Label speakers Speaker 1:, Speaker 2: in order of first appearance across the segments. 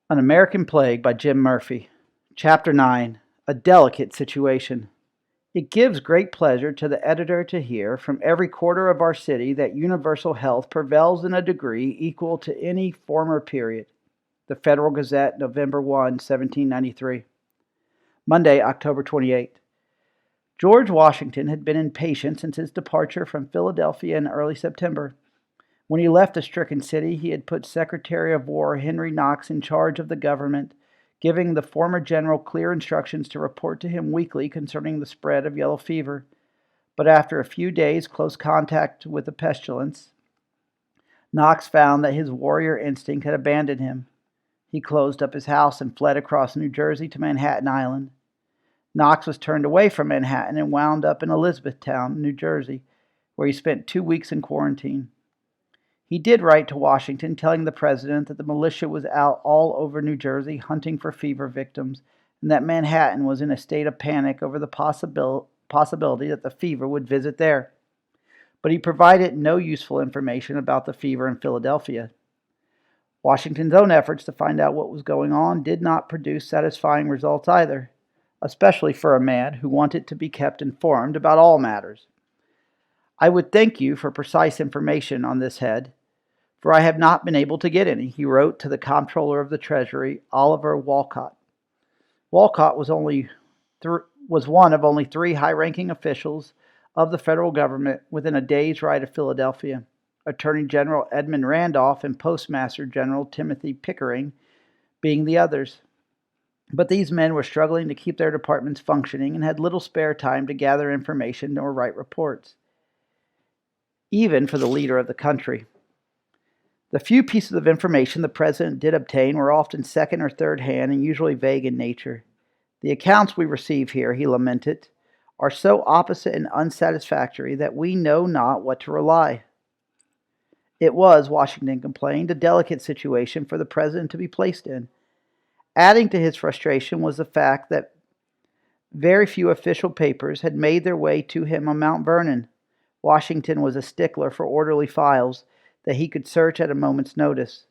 Speaker 1: An American Plague by Jim Murphy. Chapter 9. A Delicate Situation. It gives great pleasure to the editor to hear from every quarter of our city that universal health prevails in a degree equal to any former period. The Federal Gazette, November 1, 1793. Monday, October 28th. George Washington had been impatient since his departure from Philadelphia in early September. When he left the stricken city, he had put Secretary of War Henry Knox in charge of the government, giving the former general clear instructions to report to him weekly concerning the spread of yellow fever. But after a few days' close contact with the pestilence, Knox found that his warrior instinct had abandoned him. He closed up his house and fled across New Jersey to Manhattan Island. Knox was turned away from Manhattan and wound up in Elizabethtown, New Jersey, where he spent 2 weeks in quarantine. He did write to Washington telling the president that the militia was out all over New Jersey hunting for fever victims, and that Manhattan was in a state of panic over the possibility that the fever would visit there. But he provided no useful information about the fever in Philadelphia. Washington's own efforts to find out what was going on did not produce satisfying results either, especially for a man who wanted to be kept informed about all matters. "I would thank you for precise information on this head, for I have not been able to get any," he wrote to the Comptroller of the Treasury, Oliver Wolcott. Wolcott was one of only 3 high-ranking officials of the federal government within a day's ride of Philadelphia, Attorney General Edmund Randolph and Postmaster General Timothy Pickering being the others. But these men were struggling to keep their departments functioning and had little spare time to gather information or write reports, even for the leader of the country. The few pieces of information the president did obtain were often second or third hand and usually vague in nature. "The accounts we receive here," he lamented, "are so opposite and unsatisfactory that we know not what to rely." It was, Washington complained, a delicate situation for the president to be placed in. Adding to his frustration was the fact that very few official papers had made their way to him on Mount Vernon. Washington was a stickler for orderly files that he could search at a moment's notice.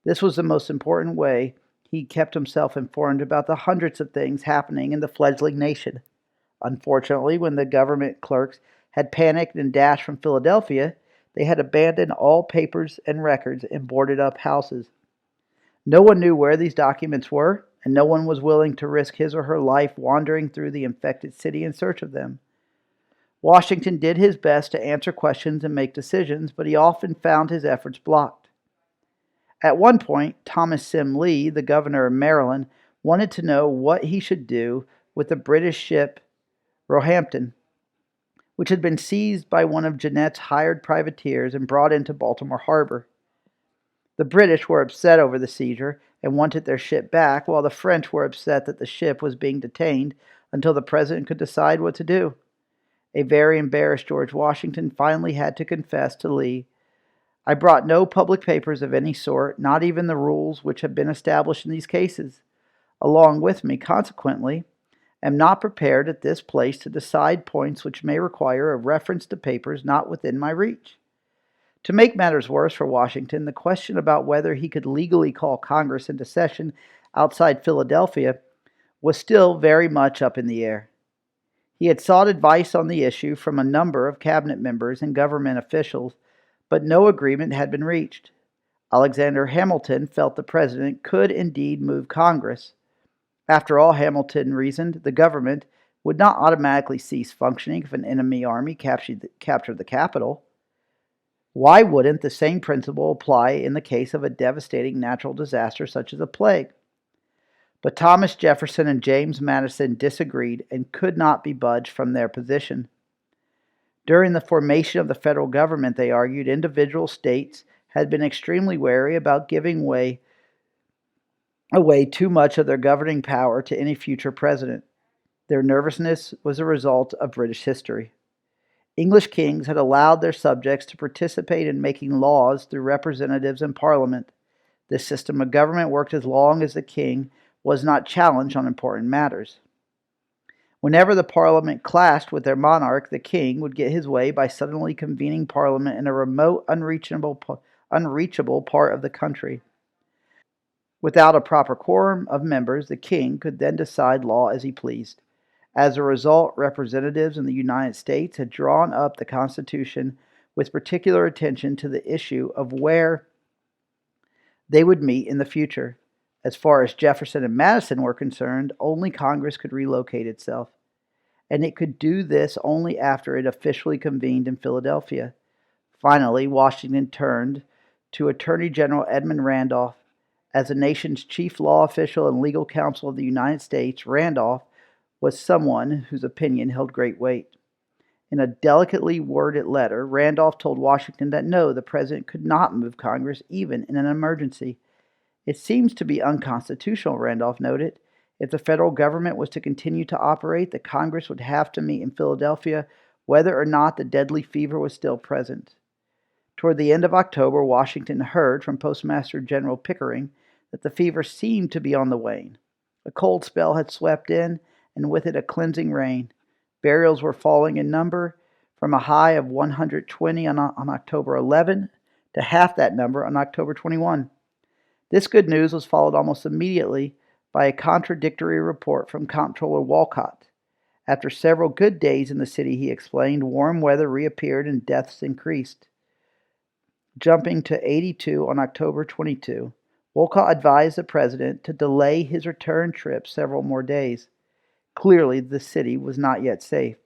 Speaker 1: This was the most important way he kept himself informed about the hundreds of things happening in the fledgling nation. Unfortunately, when the government clerks had panicked and dashed from Philadelphia, they had abandoned all papers and records in boarded up houses. No one knew where these documents were, and no one was willing to risk his or her life wandering through the infected city in search of them. Washington did his best to answer questions and make decisions, but he often found his efforts blocked. At one point, Thomas Sim Lee, the governor of Maryland, wanted to know what he should do with the British ship Roehampton, which had been seized by one of Jeanette's hired privateers and brought into Baltimore Harbor. The British were upset over the seizure and wanted their ship back, while the French were upset that the ship was being detained until the president could decide what to do. A very embarrassed George Washington finally had to confess to Lee, "I brought no public papers of any sort, not even the rules which have been established in these cases, along with me. Consequently, am not prepared at this place to decide points which may require a reference to papers not within my reach." To make matters worse for Washington, the question about whether he could legally call Congress into session outside Philadelphia was still very much up in the air. He had sought advice on the issue from a number of cabinet members and government officials, but no agreement had been reached. Alexander Hamilton felt the president could indeed move Congress. After all, Hamilton reasoned, the government would not automatically cease functioning if an enemy army captured the capital. Why wouldn't the same principle apply in the case of a devastating natural disaster such as a plague? But Thomas Jefferson and James Madison disagreed and could not be budged from their position. During the formation of the federal government, they argued, individual states had been extremely wary about giving away too much of their governing power to any future president. Their nervousness was a result of British history. English kings had allowed their subjects to participate in making laws through representatives in Parliament. This system of government worked as long as the king was not challenged on important matters. Whenever the Parliament clashed with their monarch, the king would get his way by suddenly convening Parliament in a remote, unreachable part of the country. Without a proper quorum of members, the king could then decide law as he pleased. As a result, representatives in the United States had drawn up the Constitution with particular attention to the issue of where they would meet in the future. As far as Jefferson and Madison were concerned, only Congress could relocate itself, and it could do this only after it officially convened in Philadelphia. Finally, Washington turned to Attorney General Edmund Randolph. As the nation's chief law official and legal counsel of the United States, Randolph was someone whose opinion held great weight. In a delicately worded letter, Randolph told Washington that no, the president could not move Congress even in an emergency. It seems to be unconstitutional, Randolph noted. If the federal government was to continue to operate, the Congress would have to meet in Philadelphia whether or not the deadly fever was still present. Toward the end of October, Washington heard from Postmaster General Pickering that the fever seemed to be on the wane. A cold spell had swept in, and with it a cleansing rain. Burials were falling in number, from a high of 120 on October 11 to half that number on October 21. This good news was followed almost immediately by a contradictory report from Comptroller Walcott. After several good days in the city, he explained, warm weather reappeared and deaths increased. Jumping to 82 on October 22, Walcott advised the president to delay his return trip several more days. Clearly, the city was not yet safe.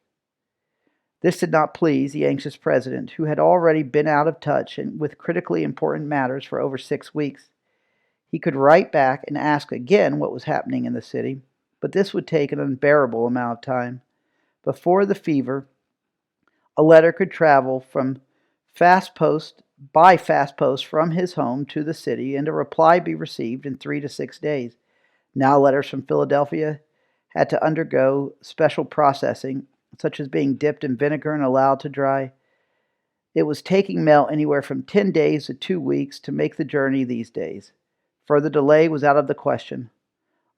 Speaker 1: This did not please the anxious president, who had already been out of touch with critically important matters for over 6 weeks. He could write back and ask again what was happening in the city, but this would take an unbearable amount of time. Before the fever, a letter could travel by fast post from his home to the city, and a reply be received in 3 to 6 days. Now letters from Philadelphia had to undergo special processing, such as being dipped in vinegar and allowed to dry. It was taking mail anywhere from 10 days to 2 weeks to make the journey these days. Further delay was out of the question.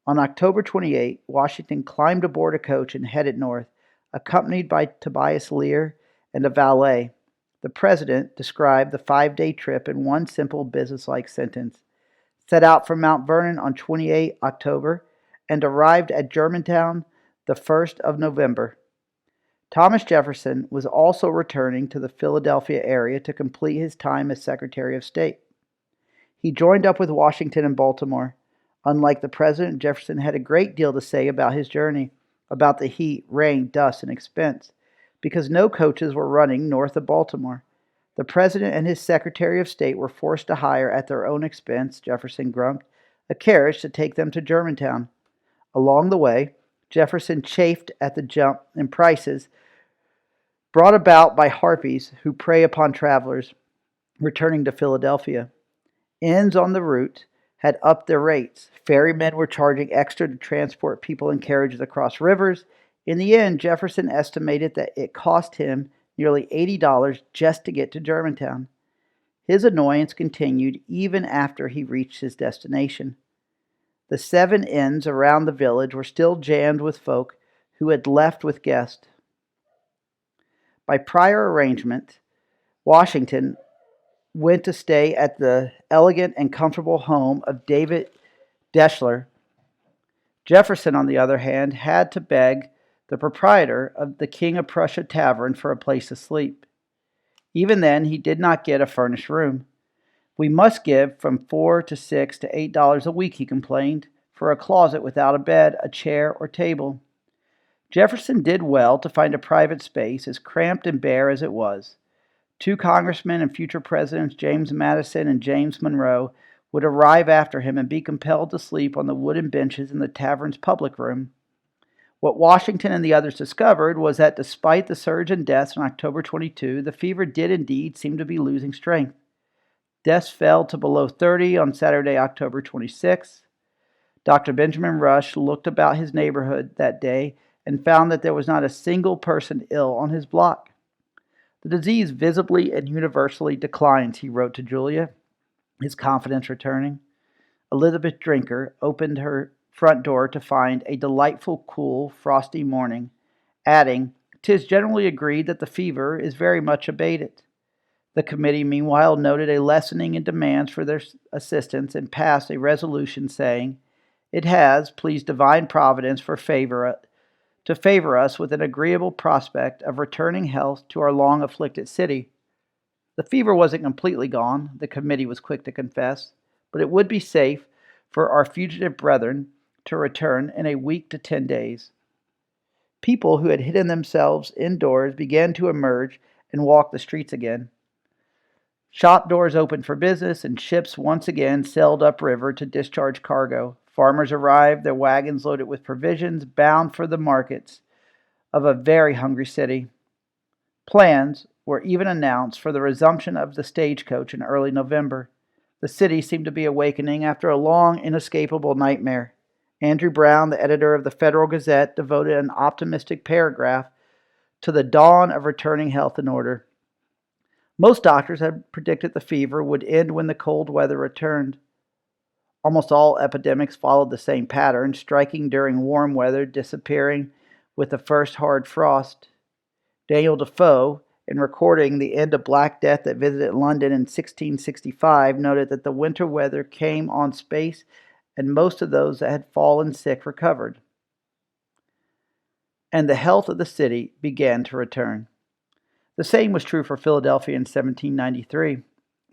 Speaker 1: On October 28, Washington climbed aboard a coach and headed north, accompanied by Tobias Lear and a valet. The president described the 5-day trip in one simple businesslike sentence. Set out from Mount Vernon on 28 October and arrived at Germantown the 1st of November. Thomas Jefferson was also returning to the Philadelphia area to complete his time as Secretary of State. He joined up with Washington in Baltimore. Unlike the president, Jefferson had a great deal to say about his journey, about the heat, rain, dust, and expense, because no coaches were running north of Baltimore. The president and his Secretary of State were forced to hire at their own expense, Jefferson grumped, a carriage to take them to Germantown. Along the way, Jefferson chafed at the jump in prices brought about by harpies who prey upon travelers returning to Philadelphia. Inns on the route had upped their rates. Ferrymen were charging extra to transport people in carriages across rivers. In the end, Jefferson estimated that it cost him nearly $80 just to get to Germantown. His annoyance continued even after he reached his destination. The 7 inns around the village were still jammed with folk who had left with guests. By prior arrangement, Washington went to stay at the elegant and comfortable home of David Deschler. Jefferson, on the other hand, had to beg the proprietor of the King of Prussia Tavern for a place to sleep. Even then, he did not get a furnished room. We must give from $4 to $6 to $8 a week, he complained, for a closet without a bed, a chair, or table. Jefferson did well to find a private space, as cramped and bare as it was. 2 congressmen and future presidents, James Madison and James Monroe, would arrive after him and be compelled to sleep on the wooden benches in the tavern's public room. What Washington and the others discovered was that despite the surge in deaths on October 22, the fever did indeed seem to be losing strength. Deaths fell to below 30 on Saturday, October 26. Dr. Benjamin Rush looked about his neighborhood that day and found that there was not a single person ill on his block. The disease visibly and universally declines, he wrote to Julia, his confidence returning. Elizabeth Drinker opened her front door to find a delightful, cool, frosty morning, adding, "'Tis generally agreed that the fever is very much abated." The committee, meanwhile, noted a lessening in demands for their assistance and passed a resolution saying, "It has pleased divine providence to favor us with an agreeable prospect of returning health to our long afflicted city." The fever wasn't completely gone, the committee was quick to confess, but it would be safe for our fugitive brethren to return in a week to 10 days. People who had hidden themselves indoors began to emerge and walk the streets again. Shop doors opened for business, and ships once again sailed upriver to discharge cargo. Farmers arrived, their wagons loaded with provisions, bound for the markets of a very hungry city. Plans were even announced for the resumption of the stagecoach in early November. The city seemed to be awakening after a long, inescapable nightmare. Andrew Brown, the editor of the Federal Gazette, devoted an optimistic paragraph to the dawn of returning health and order. Most doctors had predicted the fever would end when the cold weather returned. Almost all epidemics followed the same pattern, striking during warm weather, disappearing with the first hard frost. Daniel Defoe, in recording the end of Black Death that visited London in 1665, noted that the winter weather came on space and most of those that had fallen sick recovered. And the health of the city began to return. The same was true for Philadelphia in 1793.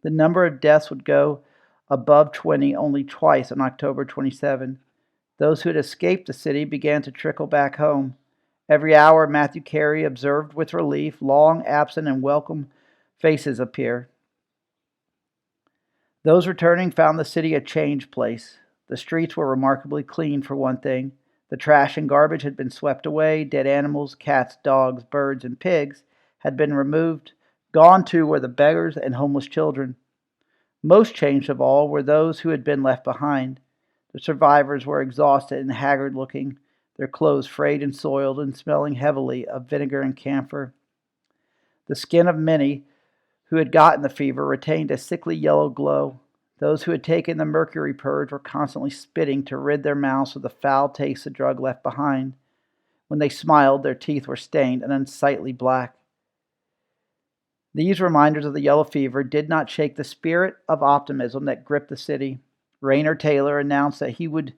Speaker 1: The number of deaths would go above 20 only twice on October 27. Those who had escaped the city began to trickle back home. Every hour, Matthew Carey observed with relief long absent and welcome faces appear. Those returning found the city a changed place. The streets were remarkably clean, for one thing. The trash and garbage had been swept away. Dead animals, cats, dogs, birds, and pigs had been removed. Gone too were the beggars and homeless children. Most changed of all were those who had been left behind. The survivors were exhausted and haggard-looking, their clothes frayed and soiled and smelling heavily of vinegar and camphor. The skin of many who had gotten the fever retained a sickly yellow glow. Those who had taken the mercury purge were constantly spitting to rid their mouths of the foul taste the drug left behind. When they smiled, their teeth were stained and unsightly black. These reminders of the yellow fever did not shake the spirit of optimism that gripped the city. Rayner Taylor announced that he would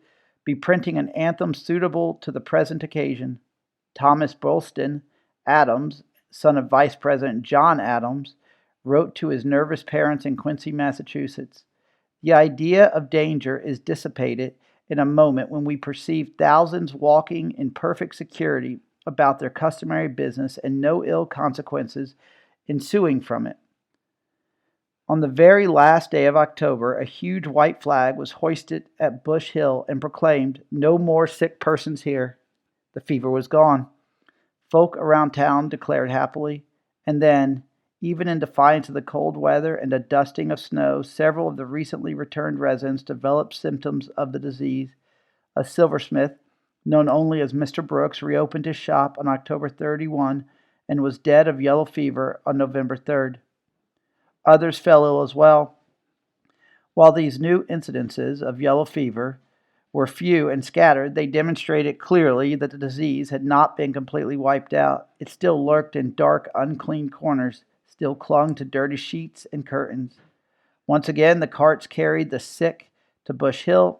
Speaker 1: be printing an anthem suitable to the present occasion. Thomas Bolston Adams, son of Vice President John Adams, wrote to his nervous parents in Quincy, Massachusetts, "The idea of danger is dissipated in a moment when we perceive thousands walking in perfect security about their customary business and no ill consequences ensuing from it." On the very last day of October, a huge white flag was hoisted at Bush Hill and proclaimed, "No more sick persons here." The fever was gone. Folk around town declared happily. And then, even in defiance of the cold weather and a dusting of snow, several of the recently returned residents developed symptoms of the disease. A silversmith, known only as Mr. Brooks, reopened his shop on October 31 and was dead of yellow fever on November 3rd. Others fell ill as well. While these new incidences of yellow fever were few and scattered, they demonstrated clearly that the disease had not been completely wiped out. It still lurked in dark, unclean corners, still clung to dirty sheets and curtains. Once again, the carts carried the sick to Bush Hill,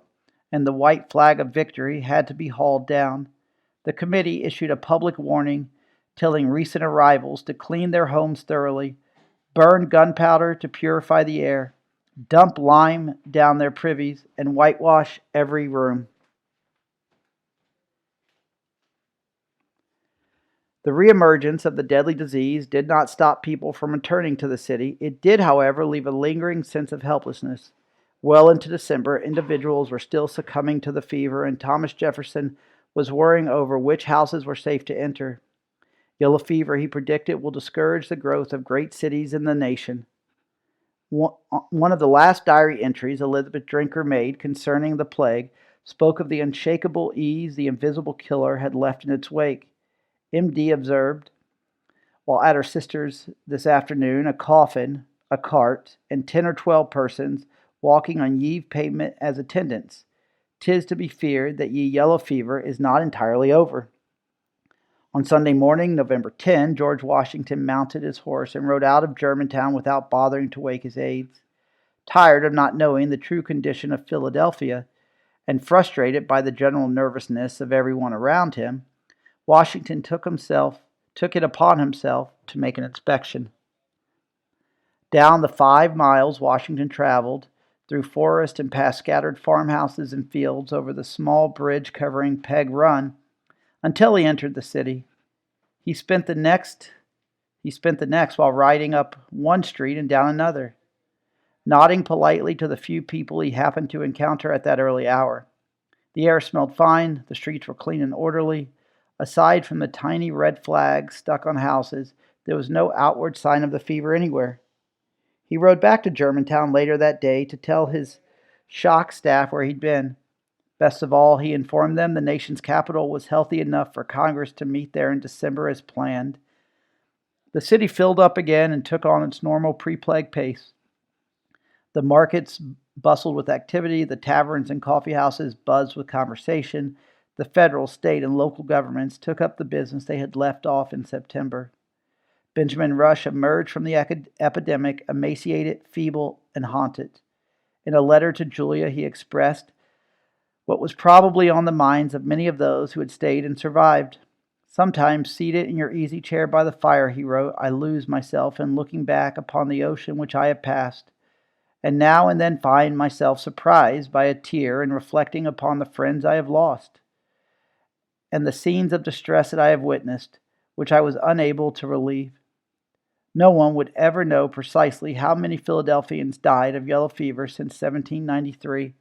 Speaker 1: and the white flag of victory had to be hauled down. The committee issued a public warning telling recent arrivals to clean their homes thoroughly, burn gunpowder to purify the air, dump lime down their privies, and whitewash every room. The reemergence of the deadly disease did not stop people from returning to the city. It did, however, leave a lingering sense of helplessness. Well into December, individuals were still succumbing to the fever, and Thomas Jefferson was worrying over which houses were safe to enter. Yellow fever, he predicted, will discourage the growth of great cities in the nation. One of the last diary entries Elizabeth Drinker made concerning the plague spoke of the unshakable ease the invisible killer had left in its wake. M.D. observed, while at her sister's this afternoon, a coffin, a cart, and 10 or 12 persons walking on Yeve pavement as attendants. 'Tis to be feared that ye yellow fever is not entirely over. On Sunday morning, November 10, George Washington mounted his horse and rode out of Germantown without bothering to wake his aides. Tired of not knowing the true condition of Philadelphia, and frustrated by the general nervousness of everyone around him, Washington took it upon himself to make an inspection. Down the 5 miles Washington traveled, through forest and past scattered farmhouses and fields, over the small bridge covering Peg Run, until he entered the city. He spent the next while riding up one street and down another, nodding politely to the few people he happened to encounter at that early hour. The air smelled fine, the streets were clean and orderly. Aside from the tiny red flags stuck on houses, there was no outward sign of the fever anywhere. He rode back to Germantown later that day to tell his shock staff where he'd been. Best of all, he informed them the nation's capital was healthy enough for Congress to meet there in December as planned. The city filled up again and took on its normal pre-plague pace. The markets bustled with activity, the taverns and coffeehouses buzzed with conversation. The federal, state, and local governments took up the business they had left off in September. Benjamin Rush emerged from the epidemic emaciated, feeble, and haunted. In a letter to Julia, he expressed what was probably on the minds of many of those who had stayed and survived. Sometimes, seated in your easy chair by the fire, he wrote, I lose myself in looking back upon the ocean which I have passed, and now and then find myself surprised by a tear in reflecting upon the friends I have lost, and the scenes of distress that I have witnessed, which I was unable to relieve. No one would ever know precisely how many Philadelphians died of yellow fever since 1793.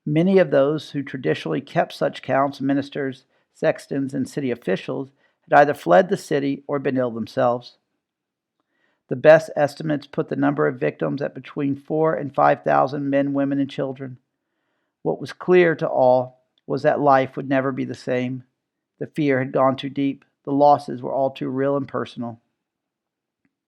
Speaker 1: Many of those who traditionally kept such counts, ministers, sextons, and city officials, had either fled the city or been ill themselves. The best estimates put the number of victims at between 4,000 and 5,000 men, women, and children. What was clear to all was that life would never be the same. The fear had gone too deep. The losses were all too real and personal.